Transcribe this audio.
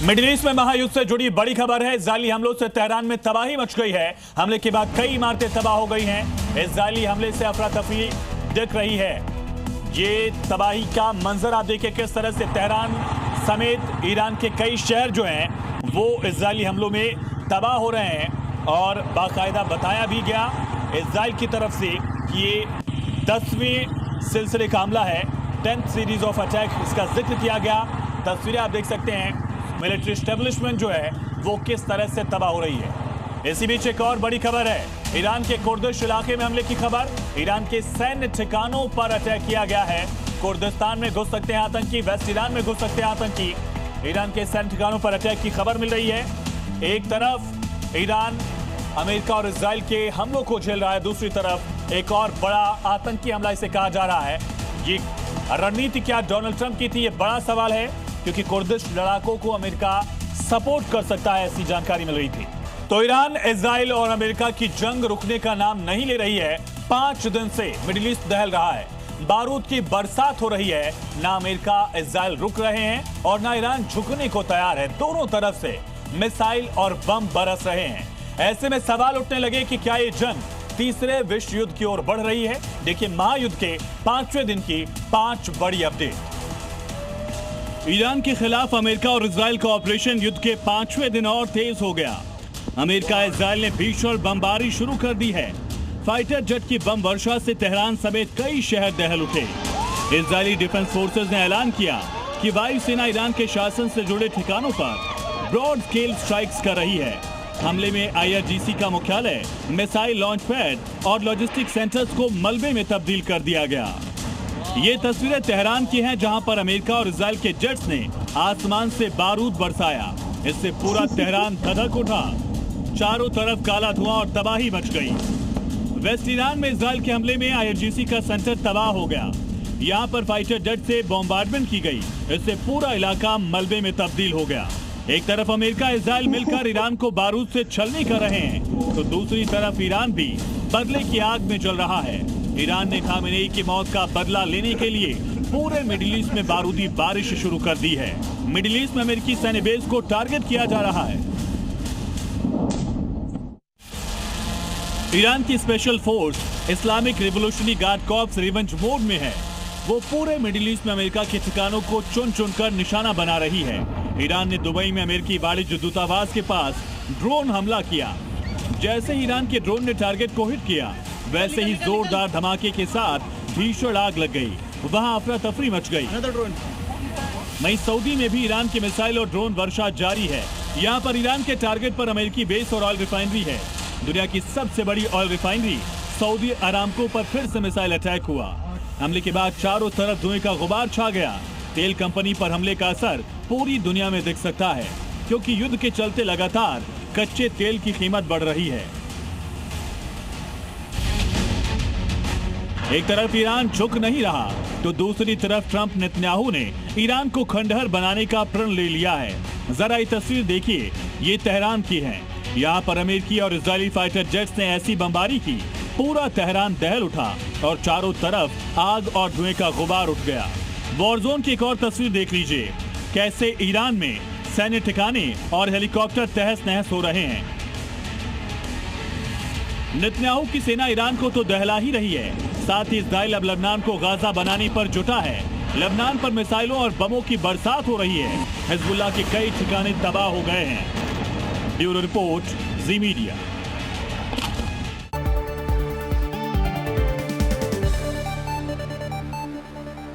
Middle east में महायुद्ध से जुड़ी बड़ी खबर है। इजरायली हमलों से तेहरान में तबाही मच गई है। हमले के बाद कई इमारतें तबाह हो गई हैं। इजरायली हमले से अफरा तफरी दिख रही है। ये तबाही का मंजर आप देखिए, किस तरह से तेहरान समेत ईरान के कई शहर जो हैं वो इजरायली हमलों में तबाह हो रहे हैं। और बाकायदा बताया भी गया इजराइल की तरफ से कि ये 10वें सिलसिले का हमला है, 10th सीरीज ऑफ अटैक, इसका जिक्र किया गया। तस्वीरें आप देख सकते हैं, मिलिट्री एस्टेब्लिशमेंट जो है वो किस तरह से तबाह हो रही है। इसी बीच एक और बड़ी खबर है, ईरान के कुर्दिश इलाके में हमले की खबर। ईरान के सैन्य ठिकानों पर अटैक किया गया है। कुर्दिस्तान में घुस सकते हैं आतंकी, वेस्ट ईरान में घुस सकते हैं आतंकी। ईरान के सैन्य ठिकानों पर अटैक की खबर मिल रही है। एक तरफ ईरान अमेरिका और इजराइल के हमलों को झेल रहा है, दूसरी तरफ एक और बड़ा आतंकी हमला इसे कहा जा रहा है। ये रणनीति क्या डोनाल्ड ट्रंप की थी, ये बड़ा सवाल है, क्योंकि कुर्दिश लड़ाकों को अमेरिका सपोर्ट कर सकता है, ऐसी जानकारी मिल रही थी। तो ईरान, इजराइल और अमेरिका की जंग रुकने का नाम नहीं ले रही है। 5 दिन से मिडिल ईस्ट दहल रहा है, बारूद की बरसात हो रही है। ना अमेरिका इजराइल रुक रहे हैं और ना ईरान झुकने को तैयार है। दोनों तरफ से मिसाइल और बम बरस रहे हैं। ऐसे में सवाल उठने लगे कि क्या ये जंग तीसरे विश्व युद्ध की ओर बढ़ रही है। देखिए महायुद्ध के 5वें दिन की 5 बड़ी अपडेट। ईरान के खिलाफ अमेरिका और इजराइल का ऑपरेशन युद्ध के 5वें दिन और तेज हो गया। अमेरिका इजराइल ने भीषण बमबारी शुरू कर दी है। फाइटर जेट की बम वर्षा से तेहरान समेत कई शहर दहल उठे। इजरायली डिफेंस फोर्सेज ने ऐलान किया कि वायुसेना ईरान के शासन से जुड़े ठिकानों पर ब्रॉड स्केल स्ट्राइक्स कर रही है। हमले में IRGC का मुख्यालय, मिसाइल लॉन्च पैड और लॉजिस्टिक सेंटर्स को मलबे में तब्दील कर दिया गया। ये तस्वीरें तेहरान की हैं, जहां पर अमेरिका और इजराइल के जेट्स ने आसमान से बारूद बरसाया। इससे पूरा तेहरान धधक उठा। चारों तरफ काला धुआं और तबाही मच गई। वेस्ट ईरान में इजराइल के हमले में IRGC का सेंटर तबाह हो गया। यहां पर फाइटर जेट से बॉम्बार्डमेंट की गई। इससे पूरा इलाका मलबे में तब्दील हो गया। एक तरफ अमेरिका इजराइल मिलकर ईरान को बारूद से छलनी कर रहे हैं, तो दूसरी तरफ ईरान भी बदले की आग में जल रहा है। ईरान ने खामेनेई की मौत का बदला लेने के लिए पूरे मिडिल ईस्ट में बारूदी बारिश शुरू कर दी है। मिडिल ईस्ट में अमेरिकी सैन्य बेस को टारगेट किया जा रहा है। ईरान की special force Islamic revolutionary guard corps revenge mode में है। वो पूरे मिडिल ईस्ट में अमेरिका के ठिकानों को चुन चुनकर निशाना बना रही है। ईरान ने दुबई में अमेरिकी वाणिज्य दूतावास के पास ड्रोन हमला किया। जैसे ही ईरान के ड्रोन ने टारगेट को हिट किया, वैसे ही जोरदार धमाके के साथ भीषण आग लग गई। वहां अफरा तफरी मच गई। वहीं सऊदी में भी ईरान की मिसाइल और ड्रोन वर्षा जारी है। यहाँ पर ईरान के टारगेट पर अमेरिकी बेस और ऑयल रिफाइनरी है। दुनिया की सबसे बड़ी ऑयल रिफाइनरी सऊदी अरामको पर फिर से मिसाइल अटैक हुआ। हमले के बाद चारों तरफ धुएं का गुबार छा गया। तेल कंपनी पर हमले का असर पूरी दुनिया में दिख सकता है, क्योंकि युद्ध के चलते लगातार कच्चे तेल की कीमत बढ़ रही है। एक तरफ ईरान झुक नहीं रहा, तो दूसरी तरफ ट्रंप नेतन्याहू ने ईरान को खंडहर बनाने का प्रण ले लिया है। जरा ये तस्वीर देखिए, ये तेहरान की है। यहाँ पर अमेरिकी और इजरायली फाइटर जेट्स ने ऐसी बमबारी की, पूरा तेहरान दहल उठा और चारों तरफ आग और धुएं का गुबार उठ गया। वॉरजोन की एक और तस्वीर देख लीजिए, कैसे ईरान में सैन्य ठिकाने और हेलीकॉप्टर तहस नहस हो रहे हैं। नेतन्याहू की सेना ईरान को तो दहला ही रही है, साथ ही इजराइल अब लेबनान को गाजा बनाने पर जुटा है। लेबनान पर मिसाइलों और बमों की बरसात हो रही है। हिजबुल्लाह के कई ठिकाने तबाह हो गए हैं। ब्यूरो रिपोर्ट, जी मीडिया।